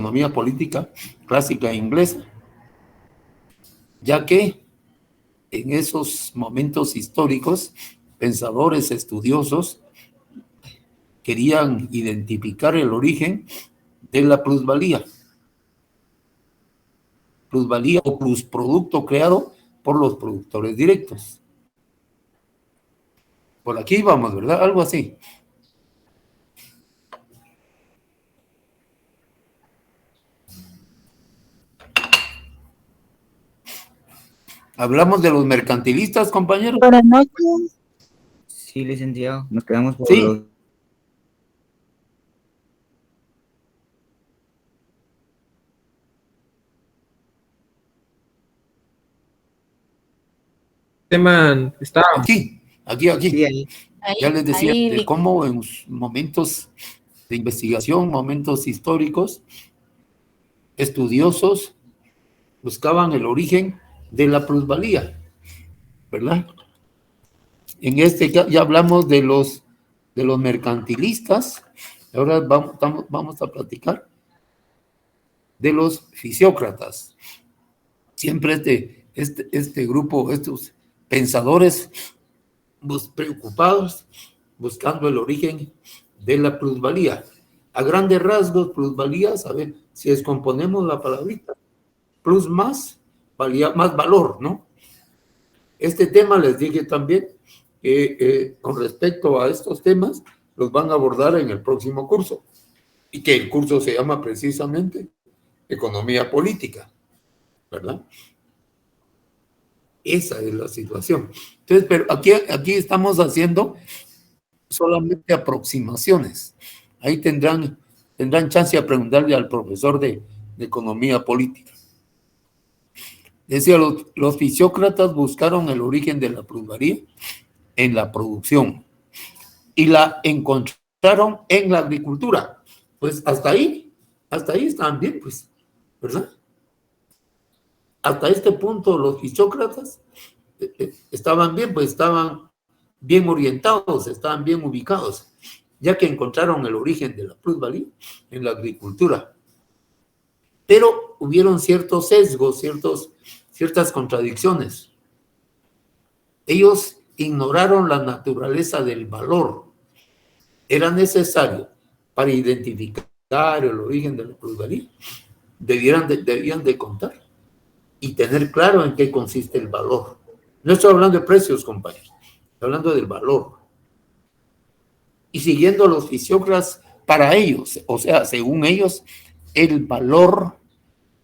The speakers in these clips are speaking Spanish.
economía política clásica inglesa, ya que en esos momentos históricos, pensadores estudiosos querían identificar el origen de la plusvalía o plusproducto creado por los productores directos. Por aquí vamos, ¿verdad? Algo así. ¿Hablamos de los mercantilistas, compañeros? Buenas noches. Sí, licenciado, nos quedamos por Sí. los... tema está Aquí. Sí, ahí. Ya les decía Ahí. de cómo en momentos de investigación, momentos históricos, estudiosos buscaban el origen de la plusvalía, ¿verdad? En este ya hablamos de los mercantilistas, ahora vamos a platicar de los fisiócratas. Siempre este grupo, estos pensadores preocupados, buscando el origen de la plusvalía. A grandes rasgos, plusvalías, a ver, si descomponemos la palabrita, plus más, valía más valor, ¿no? Este tema les dije también que con respecto a estos temas, los van a abordar en el próximo curso, y que el curso se llama precisamente Economía Política, ¿verdad? Esa es la situación. Entonces, pero aquí estamos haciendo solamente aproximaciones. Ahí tendrán chance de preguntarle al profesor de Economía Política. Decía, los fisiócratas buscaron el origen de la plusvalía en la producción y la encontraron en la agricultura. Pues hasta ahí estaban bien, pues, ¿verdad? Hasta este punto los fisiócratas estaban bien, pues estaban bien orientados, estaban bien ubicados, ya que encontraron el origen de la plusvalía en la agricultura. Pero hubieron ciertos sesgos, ciertas contradicciones. Ellos ignoraron la naturaleza del valor. Era necesario para identificar el origen de la plusvalía, debían de contar y tener claro en qué consiste el valor. No estoy hablando de precios, compañeros, estoy hablando del valor. Y siguiendo los fisiócratas, para ellos, o sea, según ellos, el valor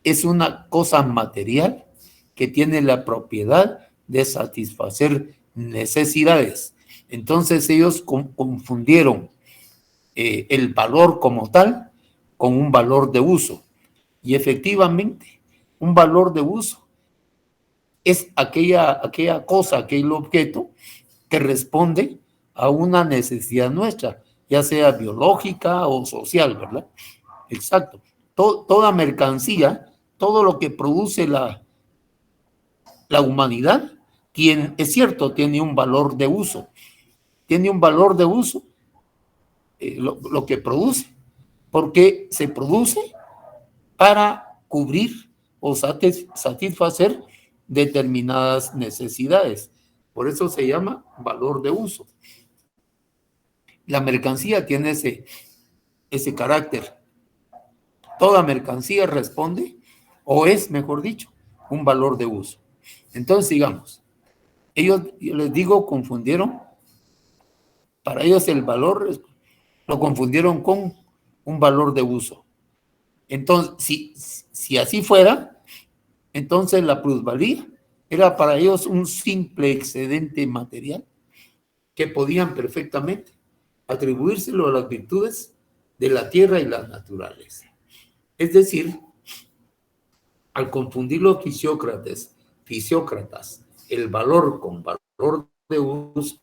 es una cosa material que tiene la propiedad de satisfacer necesidades. Entonces ellos confundieron el valor como tal con un valor de uso. Y efectivamente, un valor de uso es aquella cosa, aquel objeto que responde a una necesidad nuestra, ya sea biológica o social, ¿verdad? Exacto. Toda mercancía, todo lo que produce la humanidad, es cierto, tiene un valor de uso. Tiene un valor de uso lo que produce, porque se produce para cubrir o satisfacer determinadas necesidades. Por eso se llama valor de uso. La mercancía tiene ese carácter. Toda mercancía responde, o es, mejor dicho, un valor de uso. Entonces, digamos, ellos, yo les digo, confundieron, para ellos el valor lo confundieron con un valor de uso. Entonces, si así fuera, entonces la plusvalía era para ellos un simple excedente material que podían perfectamente atribuírselo a las virtudes de la tierra y la naturaleza. Es decir, al confundir los fisiócratas el valor con valor de uso,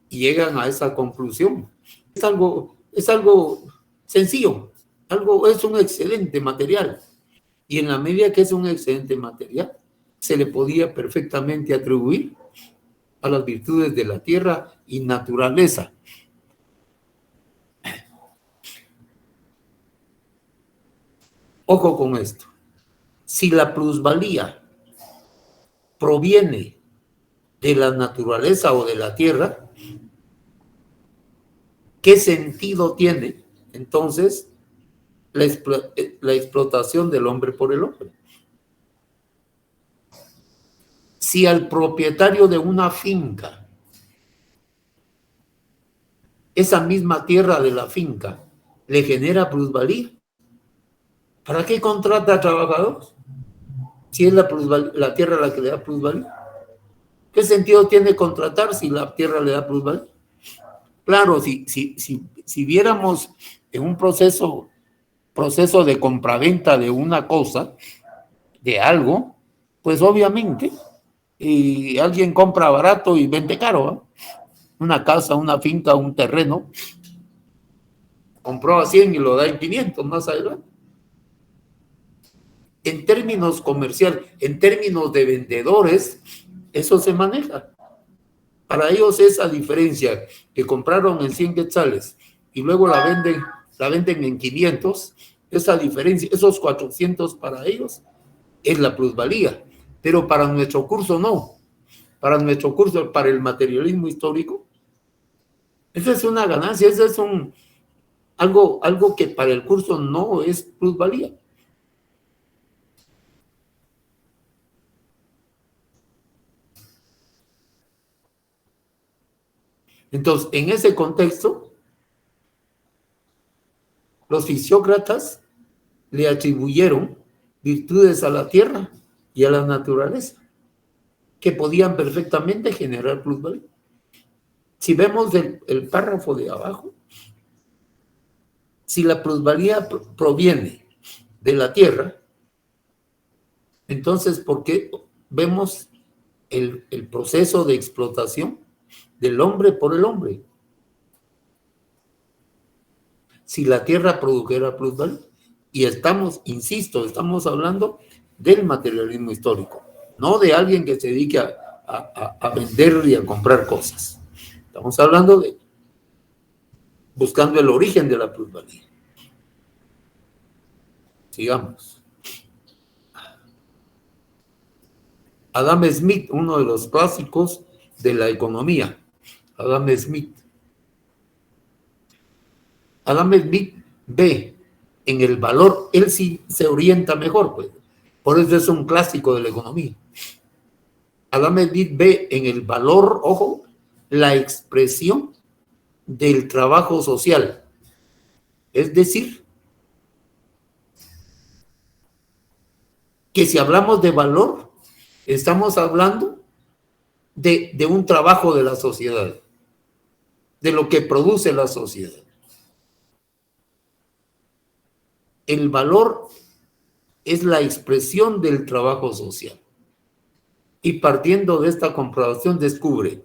llegan a esa conclusión. Es algo sencillo, es un excelente material. Y en la medida que es un excelente material, se le podía perfectamente atribuir a las virtudes de la tierra y naturaleza. Ojo con esto. Si la plusvalía proviene de la naturaleza o de la tierra, ¿qué sentido tiene entonces la explotación del hombre por el hombre? Si al propietario de una finca, esa misma tierra de la finca le genera plusvalía, ¿para qué contrata a trabajadores? Si es la tierra la que le da plusvalía. ¿Qué sentido tiene contratar si la tierra le da plusvalía? Claro, si viéramos en un proceso de compraventa de una cosa, de algo, pues obviamente alguien compra barato y vende caro, ¿eh? Una casa, una finca, un terreno, compró a 100 y lo da en 500 más adelante. En términos comerciales, en términos de vendedores, eso se maneja. Para ellos esa diferencia que compraron en 100 quetzales y luego la venden en 500, esa diferencia, esos 400 para ellos es la plusvalía. Pero para nuestro curso no. Para nuestro curso, para el materialismo histórico, esa es una ganancia, ese es algo que para el curso no es plusvalía. Entonces, en ese contexto, los fisiócratas le atribuyeron virtudes a la tierra y a la naturaleza que podían perfectamente generar plusvalía. Si vemos el párrafo de abajo, si la plusvalía proviene de la tierra, entonces, ¿por qué vemos el proceso de explotación del hombre por el hombre? Si la tierra produjera plusvalía, y insisto, estamos hablando del materialismo histórico, no de alguien que se dedique a vender y a comprar cosas. Estamos hablando de buscando el origen de la plusvalía. Sigamos. Adam Smith, uno de los clásicos de la economía. Adam Smith ve en el valor, él sí se orienta mejor, pues. Por eso es un clásico de la economía. Adam Smith ve en el valor, ojo, la expresión del trabajo social. Es decir, que si hablamos de valor, estamos hablando de un trabajo de la sociedad, de lo que produce la sociedad. El valor es la expresión del trabajo social. Y partiendo de esta comprobación descubre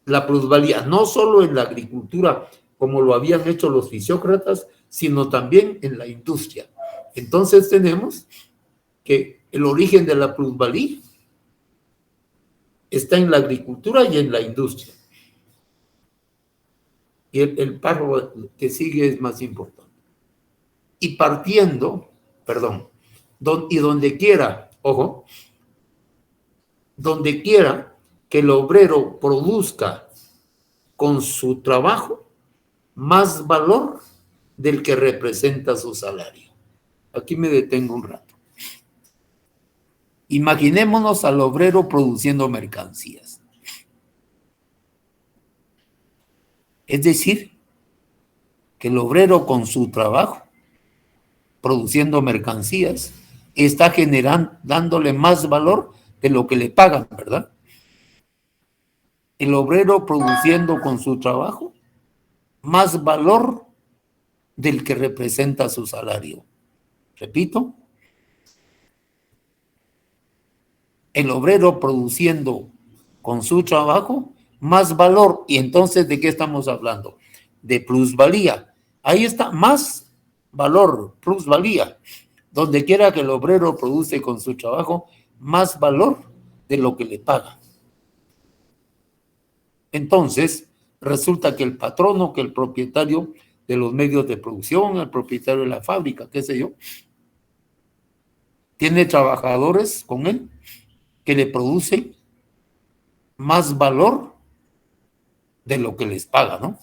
la plusvalía, no solo en la agricultura, como lo habían hecho los fisiócratas, sino también en la industria. Entonces tenemos que el origen de la plusvalía está en la agricultura y en la industria. Y el párrafo que sigue es más importante. Y donde quiera, ojo, donde quiera que el obrero produzca con su trabajo más valor del que representa su salario. Aquí me detengo un rato. Imaginémonos al obrero produciendo mercancías. Es decir, que el obrero con su trabajo, produciendo mercancías, está dándole más valor de lo que le pagan, ¿verdad? El obrero produciendo con su trabajo más valor del que representa su salario. Repito, el obrero produciendo con su trabajo más valor. Y entonces, ¿de qué estamos hablando? De plusvalía. Ahí está, más valor, plusvalía. Donde quiera que el obrero produce con su trabajo más valor de lo que le paga. Entonces, resulta que el patrono, que el propietario de los medios de producción, el propietario de la fábrica, qué sé yo, tiene trabajadores con él que le producen más valor de lo que les paga, ¿no?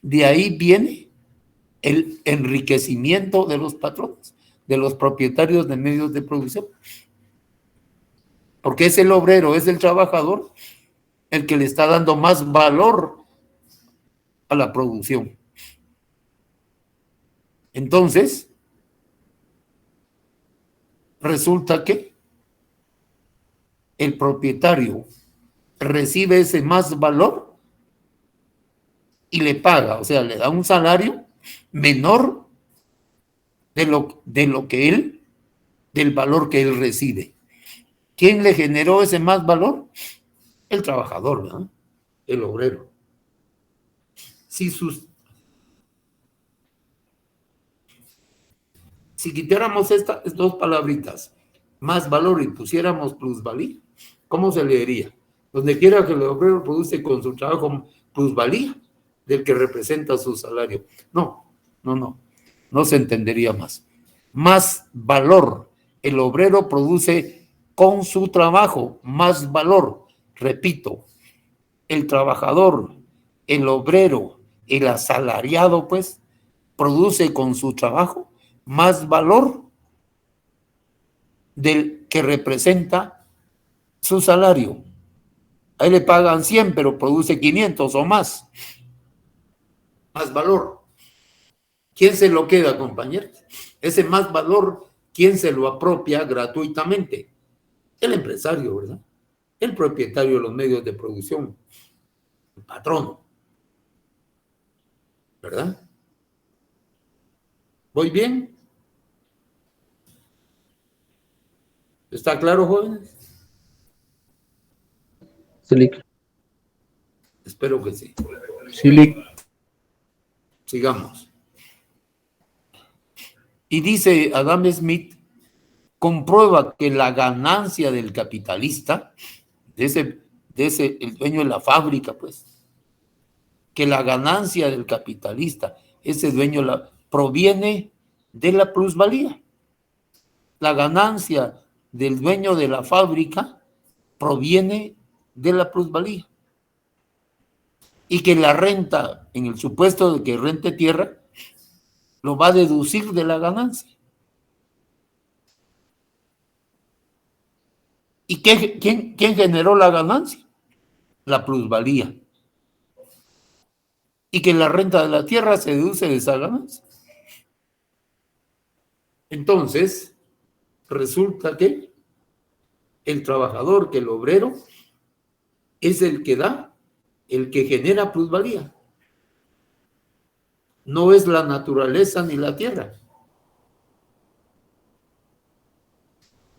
De ahí viene el enriquecimiento de los patrones, de los propietarios de medios de producción. Porque es el obrero, es el trabajador el que le está dando más valor a la producción. Entonces, resulta que el propietario recibe ese más valor y le paga, o sea, le da un salario menor de lo que él, del valor que él recibe. ¿Quién le generó ese más valor? El trabajador, ¿verdad? El obrero. Si quitáramos estas dos palabritas, más valor, y pusiéramos plusvalía, ¿cómo se leería? Donde quiera que el obrero produce con su trabajo plusvalía del que representa su salario. No se entendería más. Más valor. El obrero produce con su trabajo más valor. Repito, el trabajador, el obrero, el asalariado, pues, produce con su trabajo más valor del que representa su salario. A él le pagan 100, pero produce 500 o más. Más valor. ¿Quién se lo queda, compañeros? Ese más valor, ¿quién se lo apropia gratuitamente? El empresario, ¿verdad? El propietario de los medios de producción, el patrono, ¿verdad? ¿Voy bien? ¿Está claro, jóvenes? Sí, Espero que sí. sí. Sigamos. Y dice Adam Smith, comprueba que la ganancia del capitalista, de ese el dueño de la fábrica, pues, que la ganancia del capitalista, ese dueño, proviene de la plusvalía. La ganancia del dueño de la fábrica proviene de la plusvalía. Y que la renta, en el supuesto de que rente tierra, lo va a deducir de la ganancia. ¿Y quién generó la ganancia? La plusvalía. Y que la renta de la tierra se deduce de esa ganancia. Entonces, resulta que el trabajador, que el obrero, es el que da, el que genera plusvalía. No es la naturaleza ni la tierra.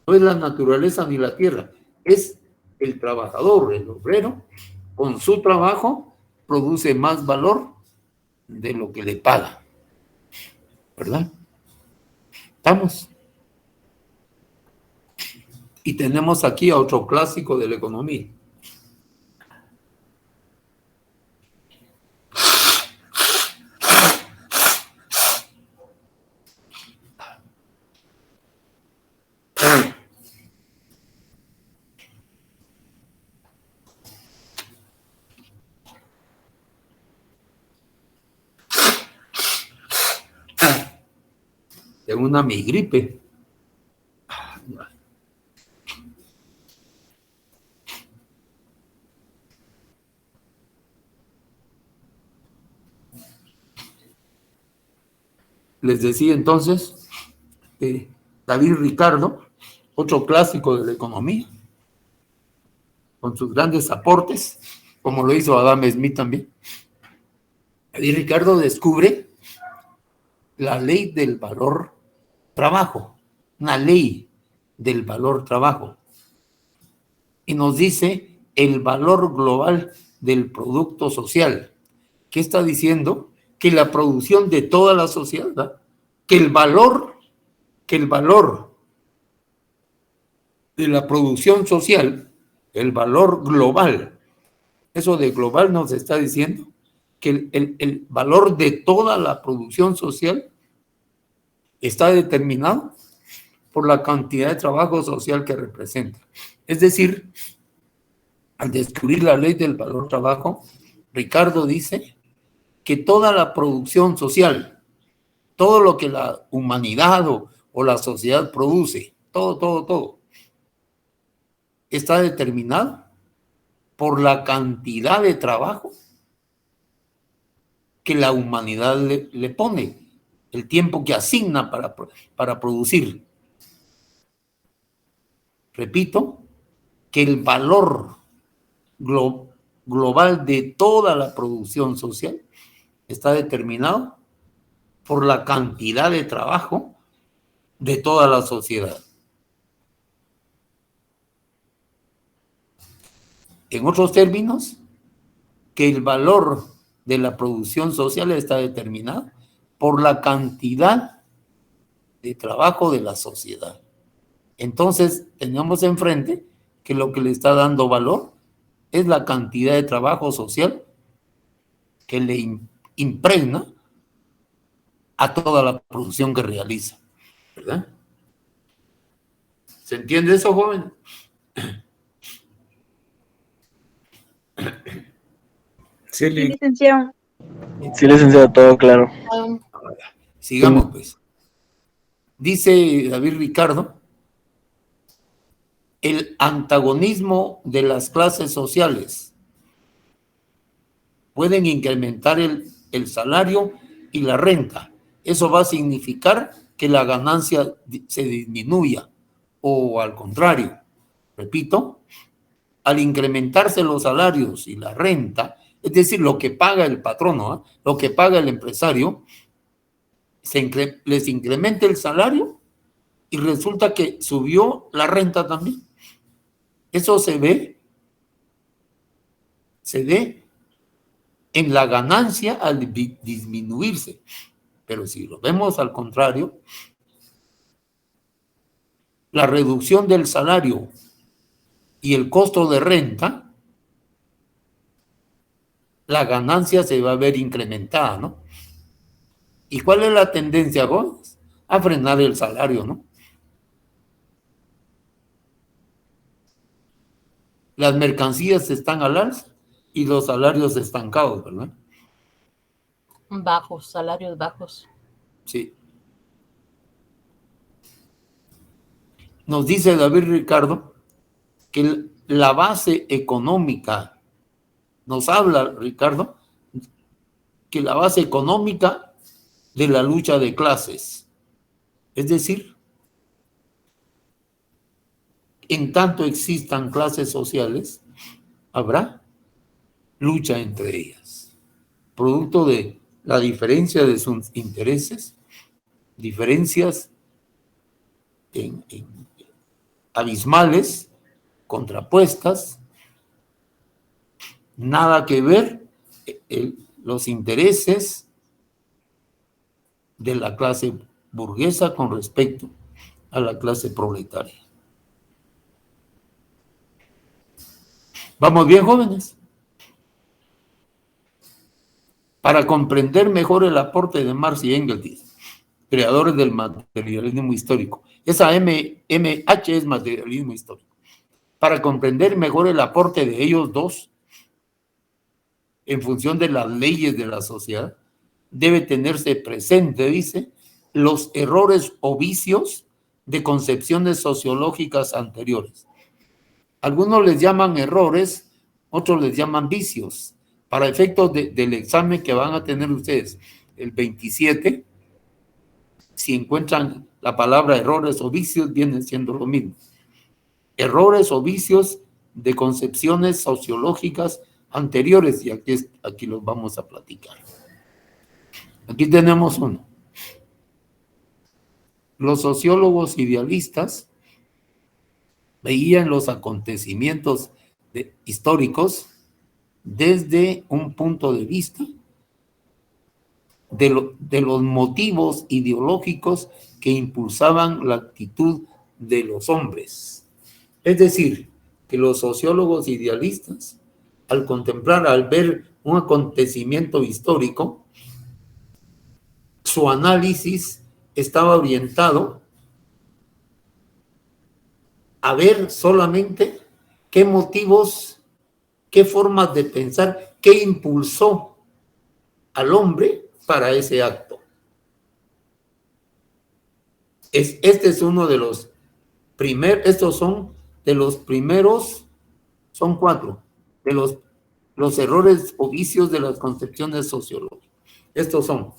No es la naturaleza ni la tierra. Es el trabajador, el obrero, con su trabajo produce más valor de lo que le paga. ¿Verdad? ¿Estamos? Y tenemos aquí a otro clásico de la economía. Tengo una migripe. Les decía entonces que David Ricardo, otro clásico de la economía, con sus grandes aportes, como lo hizo Adam Smith también. David Ricardo descubre la ley del valor trabajo, una ley del valor trabajo, y nos dice el valor global del producto social. ¿Qué está diciendo? Que la producción de toda la sociedad, que el valor de la producción social, el valor global, eso de global nos está diciendo que el valor de toda la producción social está determinado por la cantidad de trabajo social que representa. Es decir, al descubrir la ley del valor trabajo, Ricardo dice que toda la producción social, todo lo que la humanidad o la sociedad produce, todo, está determinado por la cantidad de trabajo que la humanidad le pone, el tiempo que asigna para producir. Repito, que el valor global de toda la producción social está determinado por la cantidad de trabajo de toda la sociedad. En otros términos, que el valor de la producción social está determinado por la cantidad de trabajo de la sociedad. Entonces, tenemos enfrente que lo que le está dando valor es la cantidad de trabajo social que le impregna a toda la producción que realiza, ¿verdad? ¿Se entiende eso, joven? Sí, Sí, licenciado. Sí, licenciado, todo claro. Sigamos, pues. Dice David Ricardo, el antagonismo de las clases sociales pueden incrementar el salario y la renta. Eso va a significar que la ganancia se disminuya, o al contrario, repito, al incrementarse los salarios y la renta, es decir, lo que paga el patrono, lo que paga el empresario, les incrementa el salario y resulta que subió la renta también. Eso se ve en la ganancia al disminuirse. Pero si lo vemos al contrario, la reducción del salario y el costo de renta, la ganancia se va a ver incrementada, ¿no? ¿Y cuál es la tendencia, jóvenes? A frenar el salario, ¿no? Las mercancías están al alza y los salarios estancados, ¿verdad? Bajos, salarios bajos. Sí. Nos dice David Ricardo que la base económica, nos habla Ricardo, que la base económica de la lucha de clases, es decir, en tanto existan clases sociales, habrá lucha entre ellas, producto de la diferencia de sus intereses, diferencias abismales, contrapuestas, nada que ver los intereses de la clase burguesa con respecto a la clase proletaria. ¿Vamos bien, jóvenes? Para comprender mejor el aporte de Marx y Engels, creadores del materialismo histórico. Esa MH es materialismo histórico. Para comprender mejor el aporte de ellos dos, en función de las leyes de la sociedad, debe tenerse presente, dice, los errores o vicios de concepciones sociológicas anteriores. Algunos les llaman errores, otros les llaman vicios. Para efectos del examen que van a tener ustedes el 27, si encuentran la palabra errores o vicios, viene siendo lo mismo. Errores o vicios de concepciones sociológicas anteriores, y aquí los vamos a platicar. Aquí tenemos uno. Los sociólogos idealistas veían los acontecimientos históricos desde un punto de vista de los motivos ideológicos que impulsaban la actitud de los hombres. Es decir, que los sociólogos idealistas, al contemplar, al ver un acontecimiento histórico, su análisis estaba orientado a ver solamente qué motivos, qué formas de pensar, qué impulsó al hombre para ese acto. Este es uno de los estos son de los primeros, son 4, de los errores o vicios de las concepciones sociológicas. Estos son: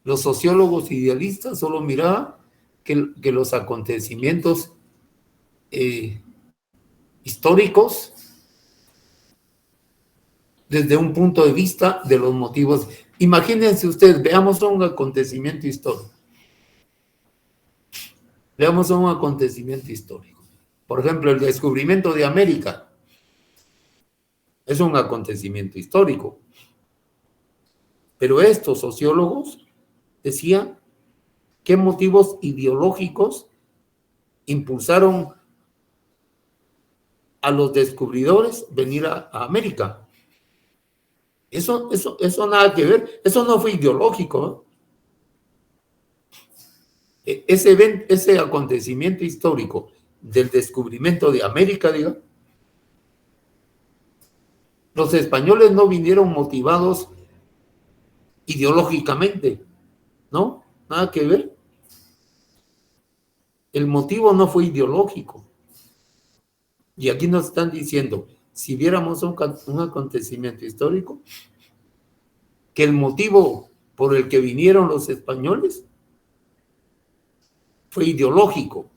los sociólogos idealistas solo miraban que los acontecimientos históricos desde un punto de vista de los motivos. Imagínense ustedes, veamos un acontecimiento histórico. Veamos un acontecimiento histórico. Por ejemplo, el descubrimiento de América es un acontecimiento histórico. Pero estos sociólogos decían qué motivos ideológicos impulsaron a los descubridores venir a América. Eso nada que ver, eso no fue ideológico, ¿eh? Ese acontecimiento histórico del descubrimiento de América, digo, los españoles no vinieron motivados ideológicamente, ¿no? Nada que ver. El motivo no fue ideológico. Y aquí nos están diciendo, si viéramos un acontecimiento histórico, que el motivo por el que vinieron los españoles fue ideológico.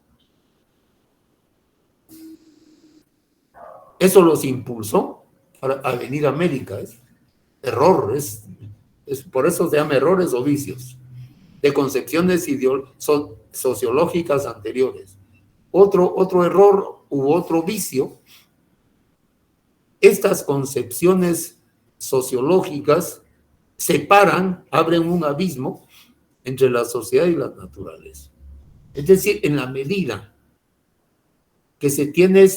Eso los impulsó a venir a América. Es error, por eso se llama errores o vicios de concepciones sociológicas anteriores. Otro error u otro vicio: estas concepciones sociológicas separan, abren un abismo entre la sociedad y la naturaleza. Es decir, en la medida que se tiene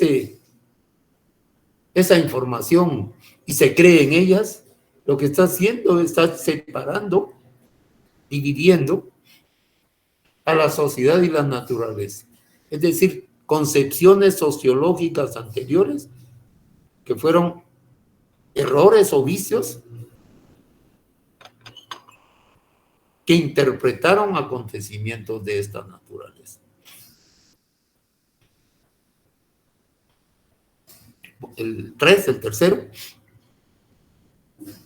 esa información y se cree en ellas, lo que está haciendo está separando, dividiendo a la sociedad y la naturaleza. Es decir, concepciones sociológicas anteriores que fueron errores o vicios que interpretaron acontecimientos de esta naturaleza. El tercero,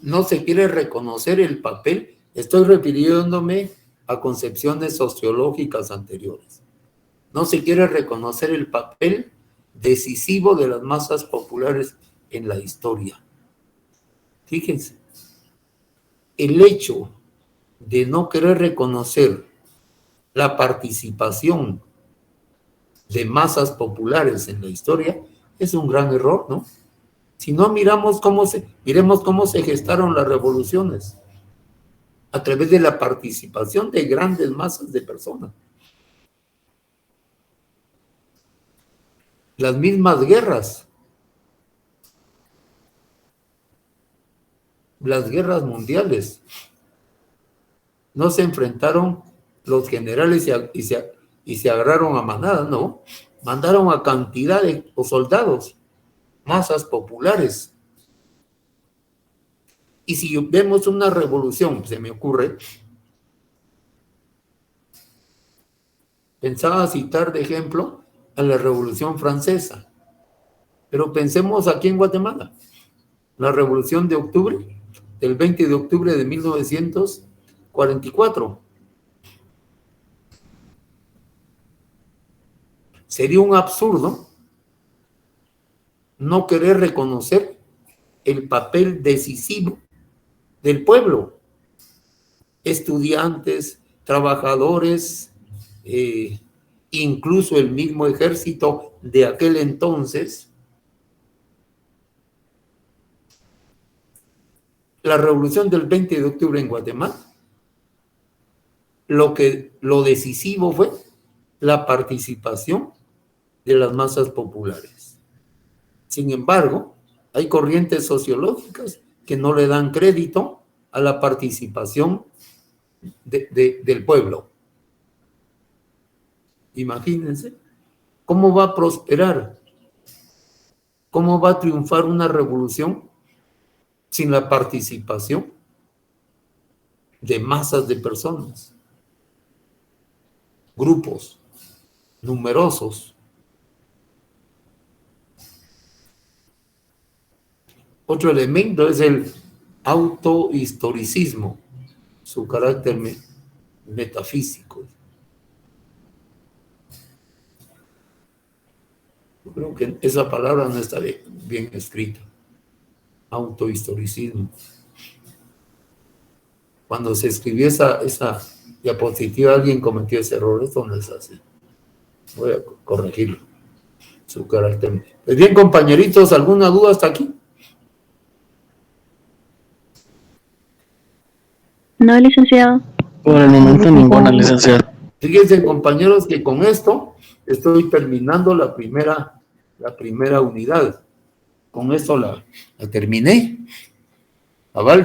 no se quiere reconocer el papel, estoy refiriéndome a concepciones sociológicas anteriores. No se quiere reconocer el papel decisivo de las masas populares en la historia. Fíjense, el hecho de no querer reconocer la participación de masas populares en la historia es un gran error, ¿no? Si no, miremos cómo se gestaron las revoluciones a través de la participación de grandes masas de personas. Las mismas guerras, las guerras mundiales, no se enfrentaron los generales y se agarraron a manadas, no, mandaron a cantidad de soldados, masas populares. Y si vemos una revolución, se me ocurre, pensaba citar de ejemplo a la Revolución Francesa, pero pensemos aquí en Guatemala, la Revolución de Octubre, del 20 de octubre de 1944. Sería un absurdo no querer reconocer el papel decisivo del pueblo, estudiantes, trabajadores, incluso el mismo ejército de aquel entonces. La revolución del 20 de octubre en Guatemala, lo decisivo fue la participación de las masas populares. Sin embargo, hay corrientes sociológicas que no le dan crédito a la participación del pueblo. Imagínense, ¿cómo va a prosperar? ¿Cómo va a triunfar una revolución sin la participación de masas de personas, grupos numerosos? Otro elemento es el autohistoricismo, su carácter metafísico. Yo creo que esa palabra no está bien escrita. Autohistoricismo. Cuando se escribió esa diapositiva, alguien cometió ese error. Esto no es así. Voy a corregirlo. Su carácter. Pues bien, compañeritos, ¿alguna duda hasta aquí? No, licenciado. Por el momento ninguna, licenciado. Fíjense, compañeros, que con esto estoy terminando la primera unidad. Con esto la terminé.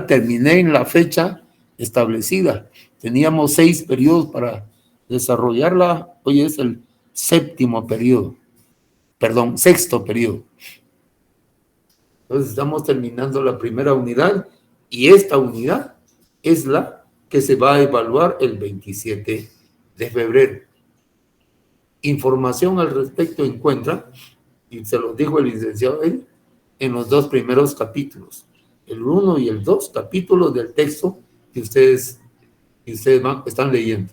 Terminé en la fecha establecida. Teníamos 6 periodos para desarrollarla. Hoy es el sexto periodo. Entonces estamos terminando la primera unidad y esta unidad es la que se va a evaluar el 27 de febrero. Información al respecto encuentra, y se lo dijo el licenciado él, en los 2 primeros capítulos, el 1 y el 2 capítulos del texto que ustedes están leyendo.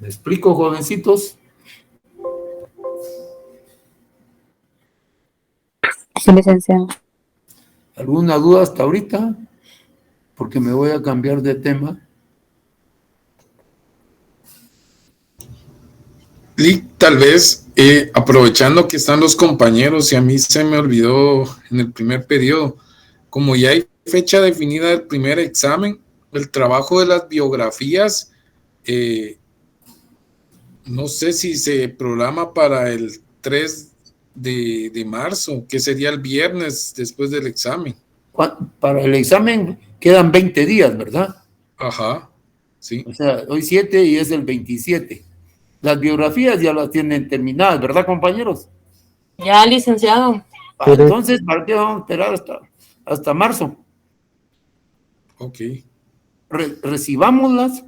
¿Me explico, jovencitos? Sí, licenciado. ¿Alguna duda hasta ahorita? Porque me voy a cambiar de tema. Y tal vez, aprovechando que están los compañeros, y a mí se me olvidó en el primer periodo, como ya hay fecha definida del primer examen, el trabajo de las biografías, no sé si se programa para el 3 de marzo, que sería el viernes después del examen. Para el examen quedan 20 días, ¿verdad? Ajá, sí. O sea, hoy 7 y es el 27. Las biografías ya las tienen terminadas, ¿verdad, compañeros? Ya, licenciado. Entonces, ¿para qué vamos a esperar hasta marzo? Ok. Recibámoslas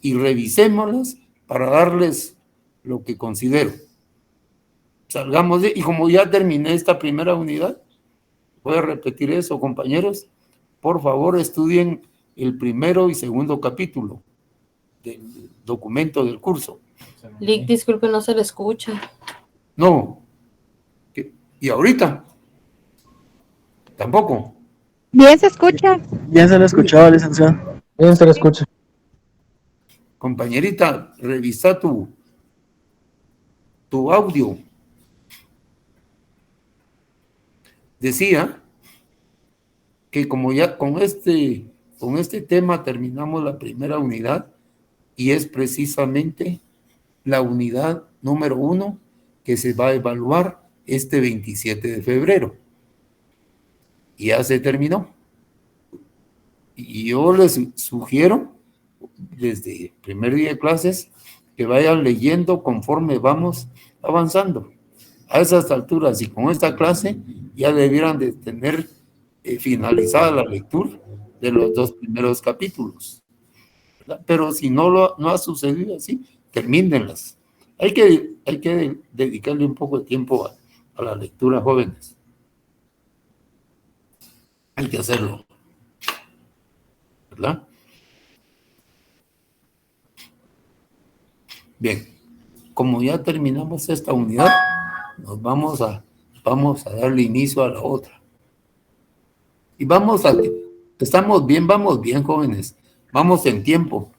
y revisémoslas para darles lo que considero. Salgamos y como ya terminé esta primera unidad, voy a repetir eso, compañeros. Por favor, estudien el primero y segundo capítulo del documento del curso. Lick, disculpe, no se le escucha. No. ¿Y ahorita? Tampoco. Bien se escucha. Bien se lo escuchaba, licenciado. Bien se lo escucha. Compañerita, revisa tu audio. Decía que como ya con este tema terminamos la primera unidad y es precisamente la unidad número 1 que se va a evaluar este 27 de febrero. Y ya se terminó. Y yo les sugiero, desde el primer día de clases, que vayan leyendo conforme vamos avanzando. A esas alturas y con esta clase ya debieran de tener finalizada la lectura de los 2 primeros capítulos. ¿Verdad? Pero si no ha sucedido así, termínenlas. Hay que dedicarle un poco de tiempo a la lectura, jóvenes. Hay que hacerlo, ¿verdad? Bien, como ya terminamos esta unidad, nos vamos a darle inicio a la otra. Y estamos bien, jóvenes. Vamos en tiempo.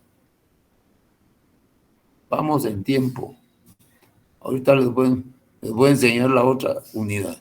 Ahorita les voy a enseñar la otra unidad.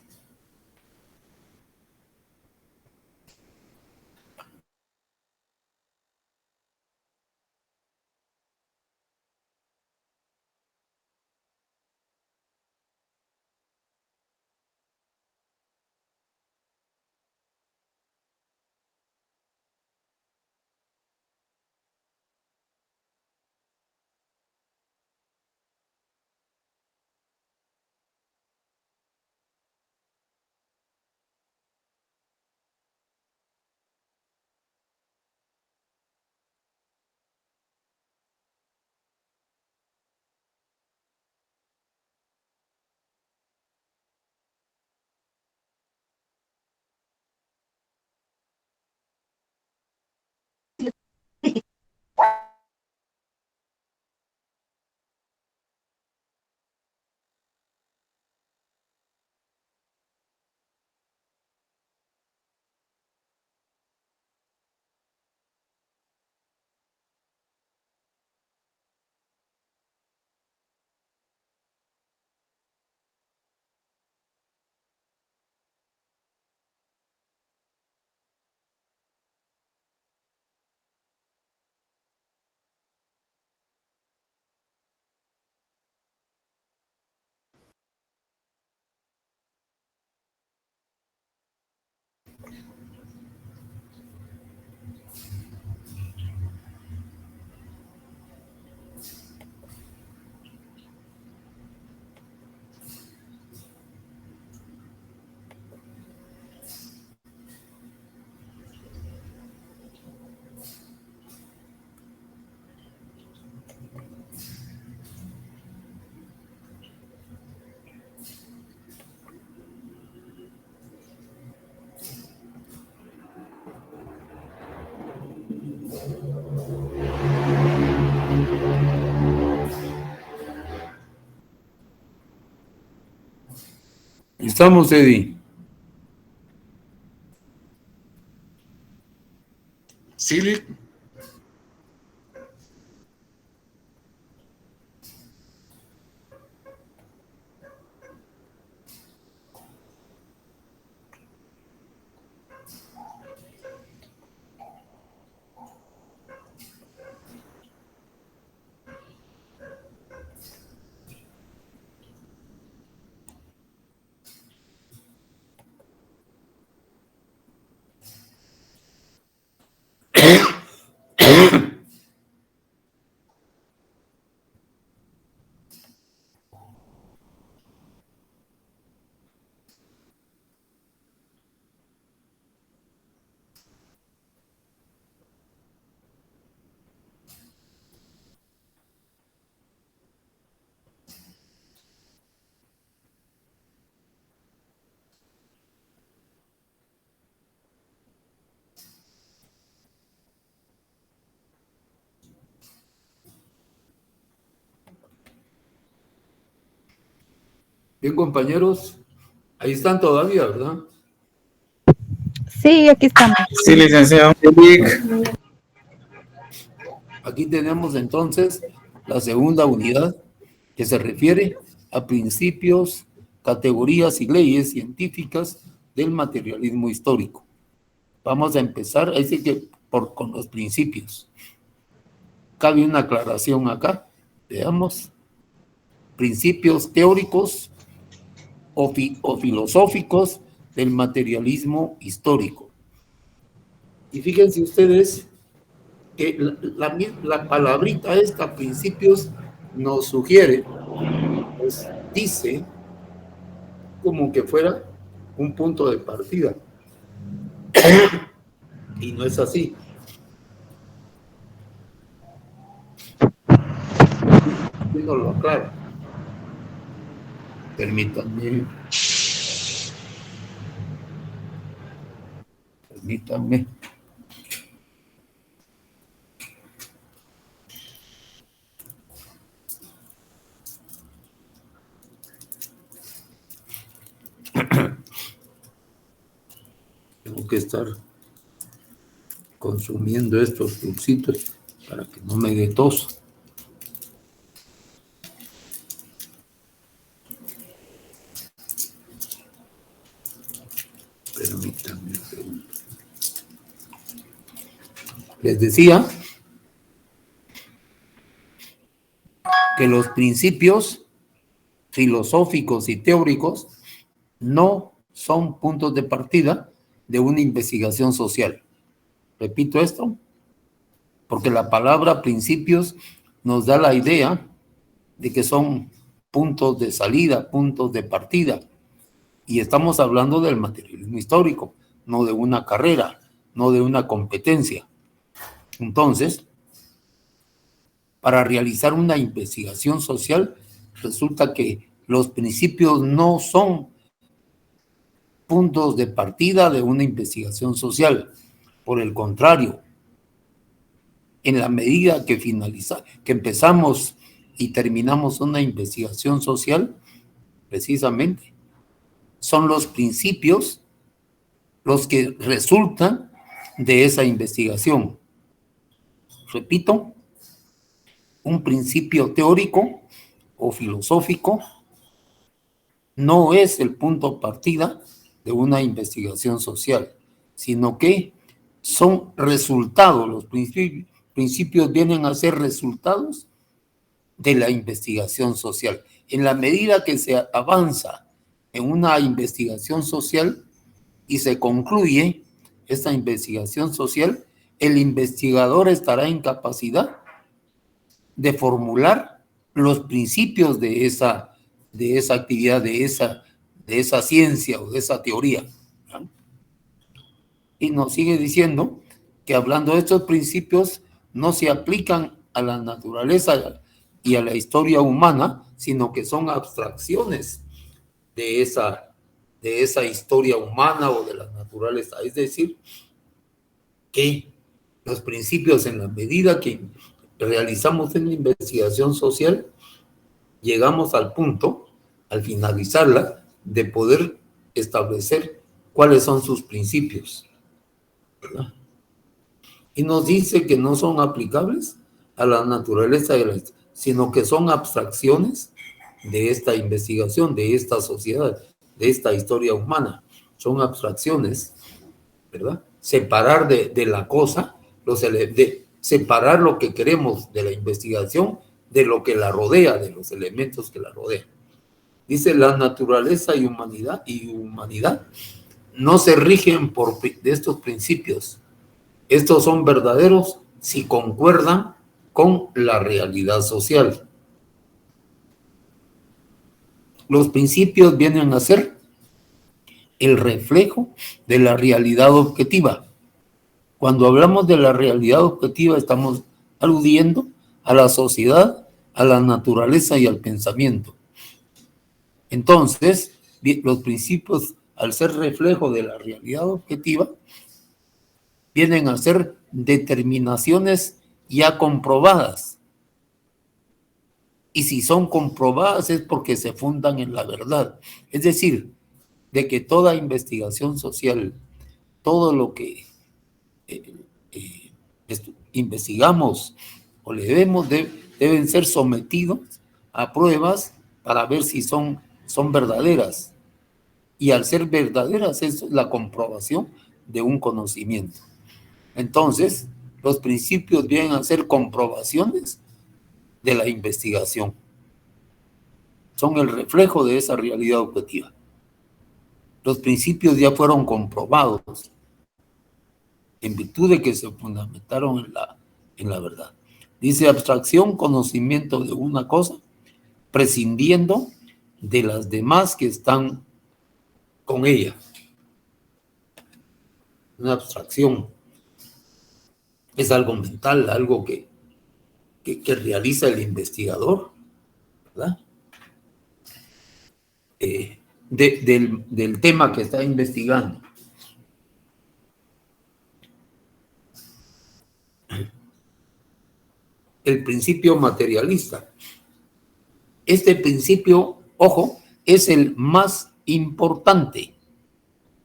Estamos, Eddie. Sí, Lick. Bien, compañeros, ahí están todavía, ¿verdad? Sí, aquí estamos. Sí, licenciado. Aquí tenemos entonces la segunda unidad que se refiere a principios, categorías y leyes científicas del materialismo histórico. Vamos a empezar, ahí sí que con los principios. Cabe una aclaración acá, veamos. Principios teóricos o filosóficos del materialismo histórico. Y fíjense ustedes que la palabrita esta, principios, nos sugiere, pues dice como que fuera un punto de partida. Y no es así. No lo aclaro. Permítanme. Permítanme. Tengo que estar consumiendo estos dulcitos para que no me dé tos. Permítanme un segundo. Les decía que los principios filosóficos y teóricos no son puntos de partida de una investigación social. Repito esto, porque la palabra principios nos da la idea de que son puntos de salida, puntos de partida. Y estamos hablando del materialismo histórico, no de una carrera, no de una competencia. Entonces, para realizar una investigación social, resulta que los principios no son puntos de partida de una investigación social. Por el contrario, en la medida que empezamos y terminamos una investigación social, precisamente, son los principios los que resultan de esa investigación. Repito, un principio teórico o filosófico no es el punto de partida de una investigación social, sino que son resultados. Los principios vienen a ser resultados de la investigación social. En la medida que se avanza en una investigación social y se concluye esta investigación social, el investigador estará en capacidad de formular los principios de esa actividad, de esa ciencia o de esa teoría. Y nos sigue diciendo que hablando de estos principios no se aplican a la naturaleza y a la historia humana, sino que son abstracciones de esa historia humana o de la naturaleza. Es decir, que los principios, en la medida que realizamos una investigación social, llegamos al punto, al finalizarla, de poder establecer cuáles son sus principios, ¿verdad? Y nos dice que no son aplicables a la naturaleza sino que son abstracciones de esta investigación, de esta sociedad, de esta historia humana. Son abstracciones, ¿verdad? Separar de la cosa, separar lo que queremos de la investigación de lo que la rodea, de los elementos que la rodean. Dice, la naturaleza y humanidad no se rigen de estos principios. Estos son verdaderos si concuerdan con la realidad social. Los principios vienen a ser el reflejo de la realidad objetiva. Cuando hablamos de la realidad objetiva, estamos aludiendo a la sociedad, a la naturaleza y al pensamiento. Entonces, los principios, al ser reflejo de la realidad objetiva, vienen a ser determinaciones ya comprobadas. Y si son comprobadas es porque se fundan en la verdad. Es decir, de que toda investigación social, todo lo que investigamos o leemos deben ser sometidos a pruebas para ver si son verdaderas. Y al ser verdaderas es la comprobación de un conocimiento. Entonces, los principios vienen a ser comprobaciones de la investigación. Son el reflejo de esa realidad objetiva. Los principios ya fueron comprobados en virtud de que se fundamentaron en la verdad. Dice, abstracción, conocimiento de una cosa, prescindiendo de las demás que están con ella. Una abstracción es algo mental, algo que realiza el investigador, ¿verdad? Del tema que está investigando. El principio materialista. Este principio, ojo, es el más importante.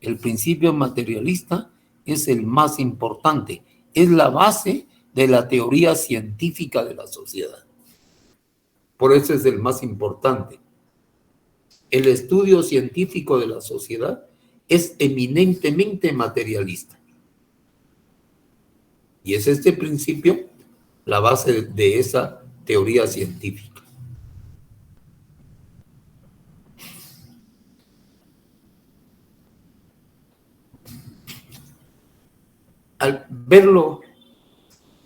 El principio materialista es el más importante. Es la base de la teoría científica de la sociedad. Por eso es el más importante. El estudio científico de la sociedad es eminentemente materialista. Y es este principio la base de esa teoría científica. Al verlo,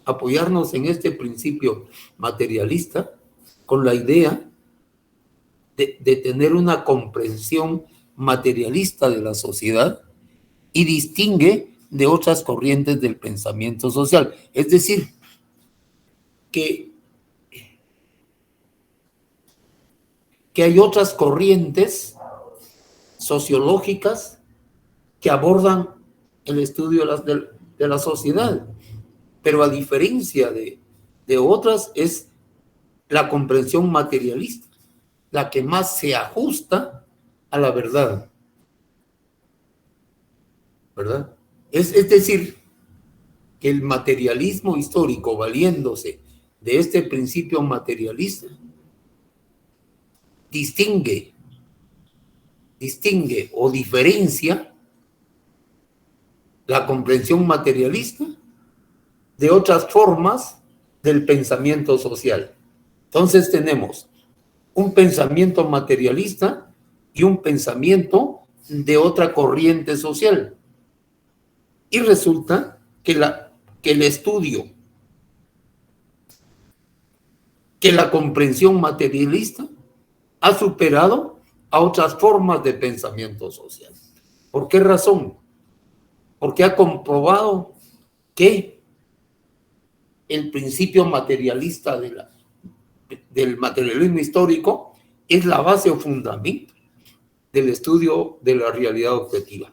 apoyarnos en este principio materialista con la idea de tener una comprensión materialista de la sociedad y distingue de otras corrientes del pensamiento social. Es decir, que hay otras corrientes sociológicas que abordan el estudio de la sociedad, pero a diferencia de otras es la comprensión materialista la que más se ajusta a la verdad, ¿verdad? Es decir, que el materialismo histórico, valiéndose de este principio materialista, distingue o diferencia la comprensión materialista de otras formas del pensamiento social. Entonces tenemos un pensamiento materialista y un pensamiento de otra corriente social. Y resulta que el estudio, que la comprensión materialista ha superado a otras formas de pensamiento social. ¿Por qué razón? Porque ha comprobado que el principio materialista del materialismo histórico es la base o fundamento del estudio de la realidad objetiva.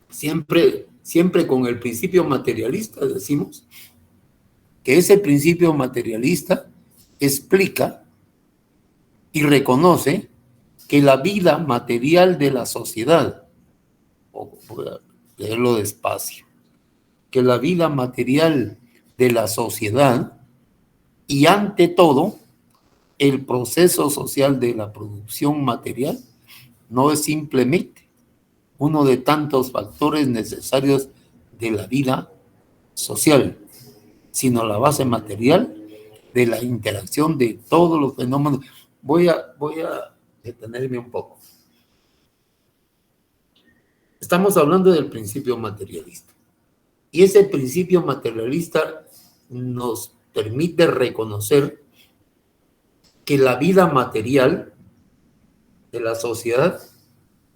Siempre con el principio materialista decimos que ese principio materialista explica y reconoce que la vida material de la sociedad, voy a leerlo despacio, que la vida material de la sociedad y ante todo el proceso social de la producción material no es simplemente uno de tantos factores necesarios de la vida social, sino la base material de la interacción de todos los fenómenos. Voy a detenerme un poco. Estamos hablando del principio materialista. Y ese principio materialista nos permite reconocer que la vida material de la sociedad,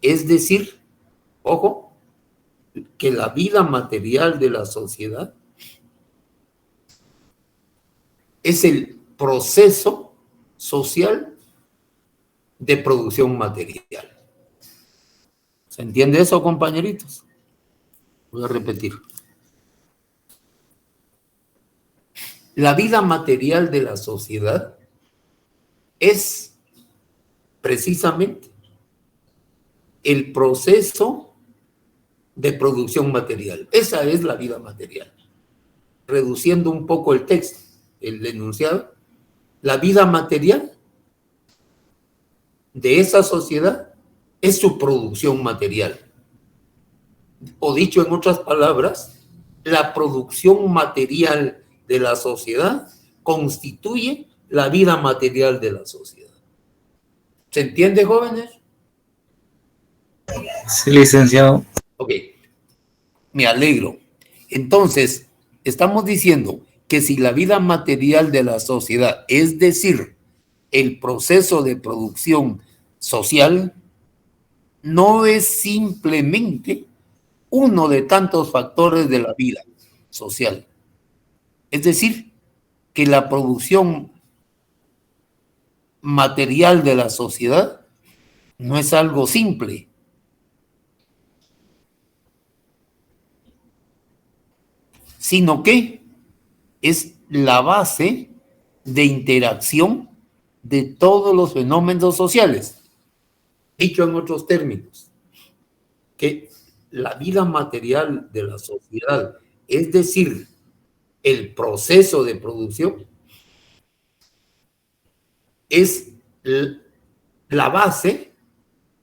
es decir, ojo, que la vida material de la sociedad es el proceso social de producción material. ¿Se entiende eso, compañeritos? Voy a repetir. La vida material de la sociedad es precisamente el proceso de producción material. Esa es la vida material. Reduciendo un poco el texto, el enunciado, la vida material de esa sociedad es su producción material. O dicho en otras palabras, la producción material de la sociedad constituye la vida material de la sociedad. ¿Se entiende, jóvenes? Sí, licenciado. Ok, me alegro. Entonces, estamos diciendo que si la vida material de la sociedad, es decir, el proceso de producción social, no es simplemente uno de tantos factores de la vida social. Es decir, que la producción material de la sociedad no es algo simple, sino que es la base de interacción de todos los fenómenos sociales. Dicho en otros términos, que la vida material de la sociedad, es decir, el proceso de producción, es la base,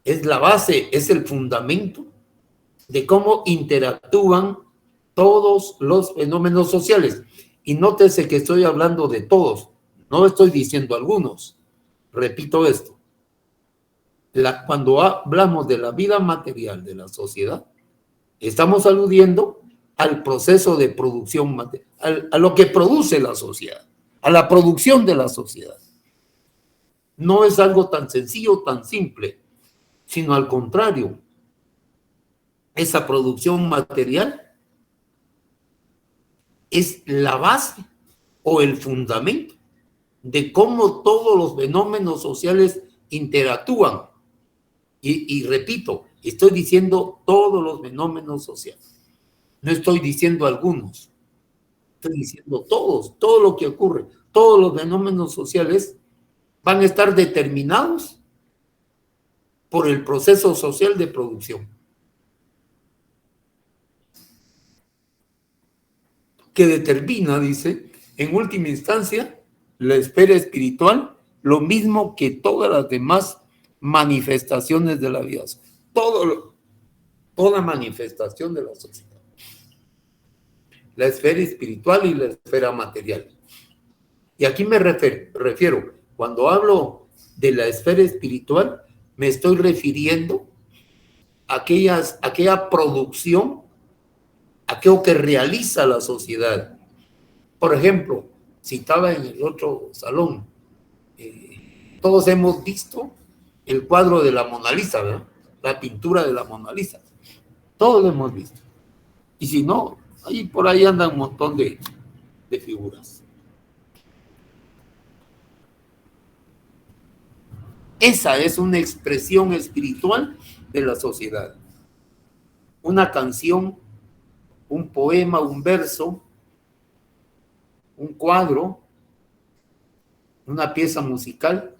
es el fundamento de cómo interactúan todos los fenómenos sociales. Y nótese que estoy hablando de todos, no estoy diciendo algunos. Repito esto. Cuando hablamos de la vida material de la sociedad, estamos aludiendo al proceso de producción material, a lo que produce la sociedad, a la producción de la sociedad. No es algo tan sencillo, tan simple, sino al contrario. Esa producción material es la base o el fundamento de cómo todos los fenómenos sociales interactúan. Y repito, estoy diciendo todos los fenómenos sociales. No estoy diciendo algunos. Estoy diciendo todos, todo lo que ocurre, todos los fenómenos sociales van a estar determinados por el proceso social de producción, que determina, dice, en última instancia, la esfera espiritual, lo mismo que todas las demás manifestaciones de la vida, toda manifestación de la sociedad. La esfera espiritual y la esfera material. Y aquí me refiero, cuando hablo de la esfera espiritual, me estoy refiriendo a aquella producción, aquello que realiza la sociedad. Por ejemplo, citaba en el otro salón, todos hemos visto el cuadro de la Mona Lisa, ¿verdad? La pintura de la Mona Lisa. Todos lo hemos visto. Y si no, por ahí andan un montón de figuras. Esa es una expresión espiritual de la sociedad. Una canción, un poema, un verso, un cuadro, una pieza musical,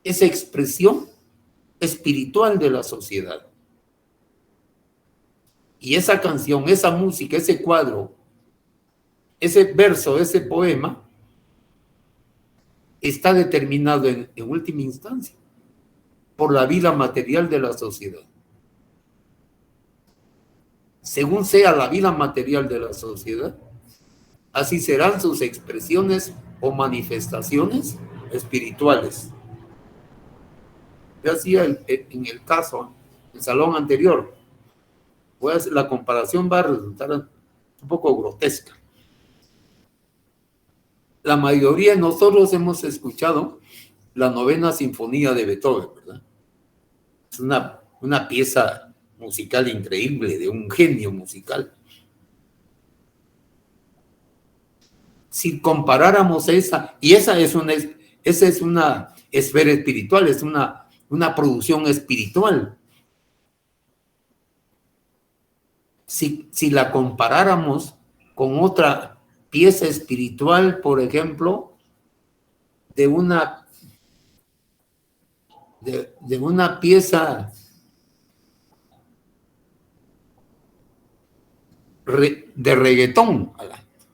esa expresión espiritual de la sociedad. Y esa canción, esa música, ese cuadro, ese verso, ese poema, está determinado en última instancia por la vida material de la sociedad. Según sea la vida material de la sociedad, así serán sus expresiones o manifestaciones espirituales. Yo hacía en el caso, en el salón anterior, pues la comparación va a resultar un poco grotesca. La mayoría de nosotros hemos escuchado la novena sinfonía de Beethoven, ¿verdad? Es una pieza musical increíble, de un genio musical. Si comparáramos esa es una esfera espiritual, es una producción espiritual. Si la comparáramos con otra pieza espiritual, por ejemplo, de una pieza de reggaetón.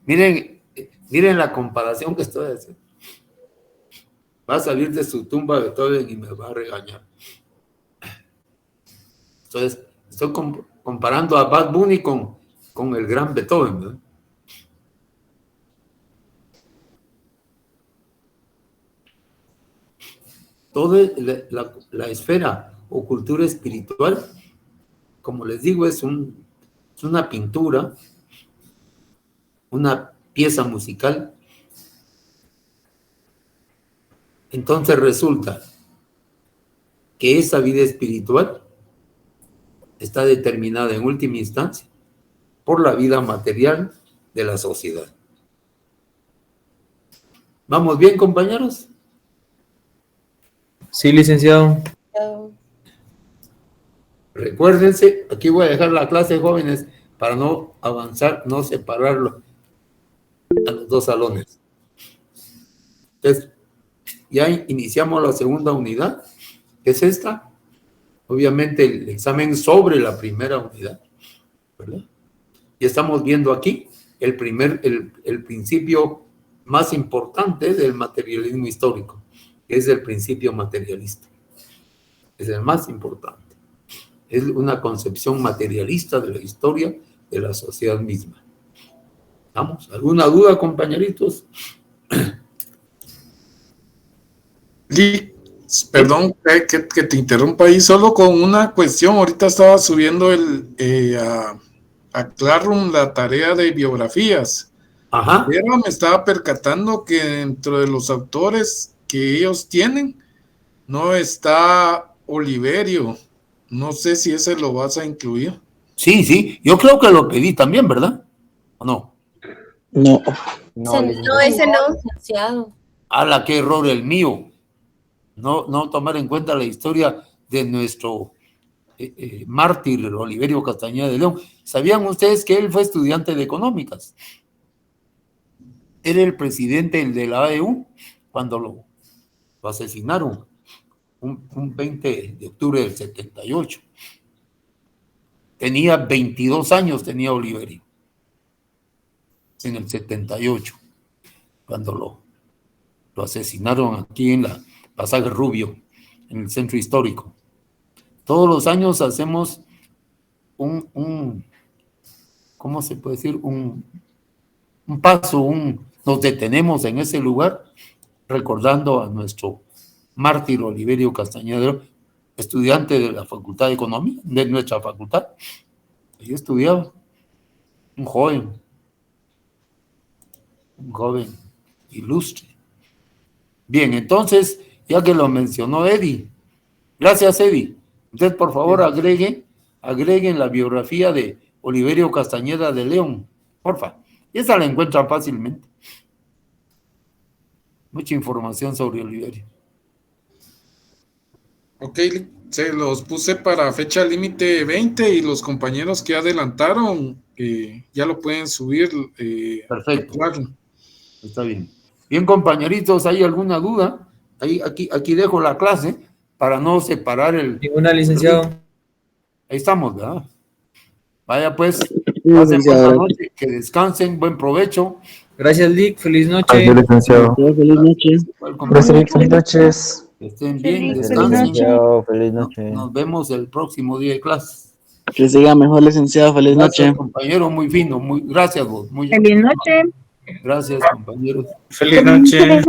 Miren la comparación que estoy haciendo. Va a salir de su tumba Beethoven y me va a regañar. Entonces, estoy comparando a Bad Bunny con el gran Beethoven, ¿verdad? Toda la esfera o cultura espiritual, como les digo, es una pintura, una pieza musical. Entonces resulta que esa vida espiritual está determinada en última instancia por la vida material de la sociedad. ¿Vamos bien, compañeros? Sí, licenciado. Recuérdense, aquí voy a dejar la clase, jóvenes, para no avanzar, no separarlo a los dos salones. Entonces, ya iniciamos la segunda unidad, que es esta. Obviamente el examen sobre la primera unidad, ¿verdad? Y estamos viendo aquí el principio más importante del materialismo histórico, que es el principio materialista. Es el más importante. Es una concepción materialista de la historia de la sociedad misma. ¿Vamos? ¿Alguna duda, compañeritos? Perdón que te interrumpa ahí, solo con una cuestión. Ahorita estaba subiendo a Classroom la tarea de biografías. Ajá. Pero me estaba percatando que dentro de los autores que ellos tienen no está Oliverio. No sé si ese lo vas a incluir. Sí, yo creo que lo pedí también, ¿verdad? ¿O no? No. No, ese no. Licenciado. ¡Hala, qué error el mío! No tomar en cuenta la historia de nuestro mártir Oliverio Castañeda de León. ¿Sabían ustedes que él fue estudiante de económicas? Era el presidente de la AEU cuando lo asesinaron un 20 de octubre del 78. Tenía 22 años, tenía Oliverio, en el 78, cuando lo asesinaron aquí en la Pasaje Rubio, en el centro histórico. Todos los años hacemos ¿cómo se puede decir? Un paso, nos detenemos en ese lugar recordando a nuestro mártir Oliverio Castañeda, estudiante de la Facultad de Economía, de nuestra facultad. Yo estudiaba, un joven ilustre. Bien, entonces, ya que lo mencionó Eddie, gracias, Eddie. Entonces, por favor, agreguen la biografía de Oliverio Castañeda de León, porfa. Y esa la encuentran fácilmente. Mucha información sobre Oliverio. Ok, se los puse para fecha límite 20 y los compañeros que adelantaron ya lo pueden subir. Perfecto. Claro. Está bien. Bien, compañeritos, ¿hay alguna duda? Aquí dejo la clase para no separar el... Ninguna, licenciado. Ahí estamos, ¿verdad? Vaya pues, Sí, pasen licenciado. buena noche, que descansen, buen provecho. Gracias, Lick. Feliz noche. Gracias, licenciado. Feliz noche. Compañeros, Buenas noches. que estén bien, Feliz descansen. Licenciado, feliz noche. Nos vemos el próximo día de clase. Que siga mejor, licenciado. Feliz Gracias, noche. compañero, muy fino, gracias vos. Feliz noche. Gracias, compañeros. Feliz noche.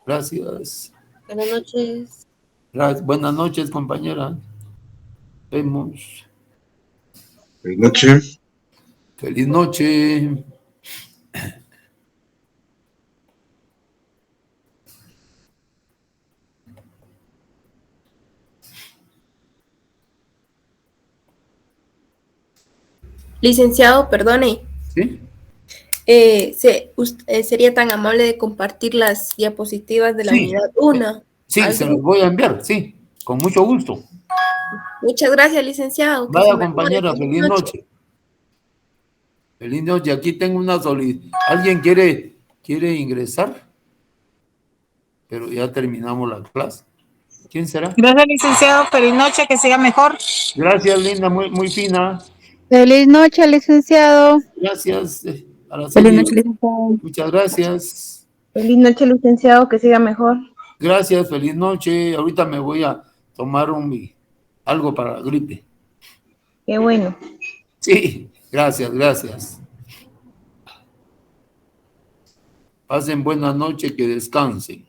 Gracias. Buenas noches. Buenas noches, compañera. Vemos. Feliz noche. Feliz noche. Licenciado, perdone. ¿Sí? ¿Sería tan amable de compartir las diapositivas de la Sí. unidad 1? Sí, se los voy a enviar, sí, con mucho gusto. Muchas gracias, licenciado. Que Vaya, se mejore. compañera, feliz noche. Feliz noche. Aquí tengo una solicitud. ¿Alguien quiere ingresar? Pero ya terminamos la clase. ¿Quién será? Gracias, licenciado. Feliz noche. Que siga mejor. Gracias, Linda, muy fina. Feliz noche, licenciado. Gracias, Feliz Araceli. noche, licenciado. Muchas gracias. Feliz noche, licenciado. Que siga mejor. Gracias, feliz noche. Ahorita me voy a tomar algo para la gripe. Qué bueno. Sí, gracias. Pasen buena noche, que descansen.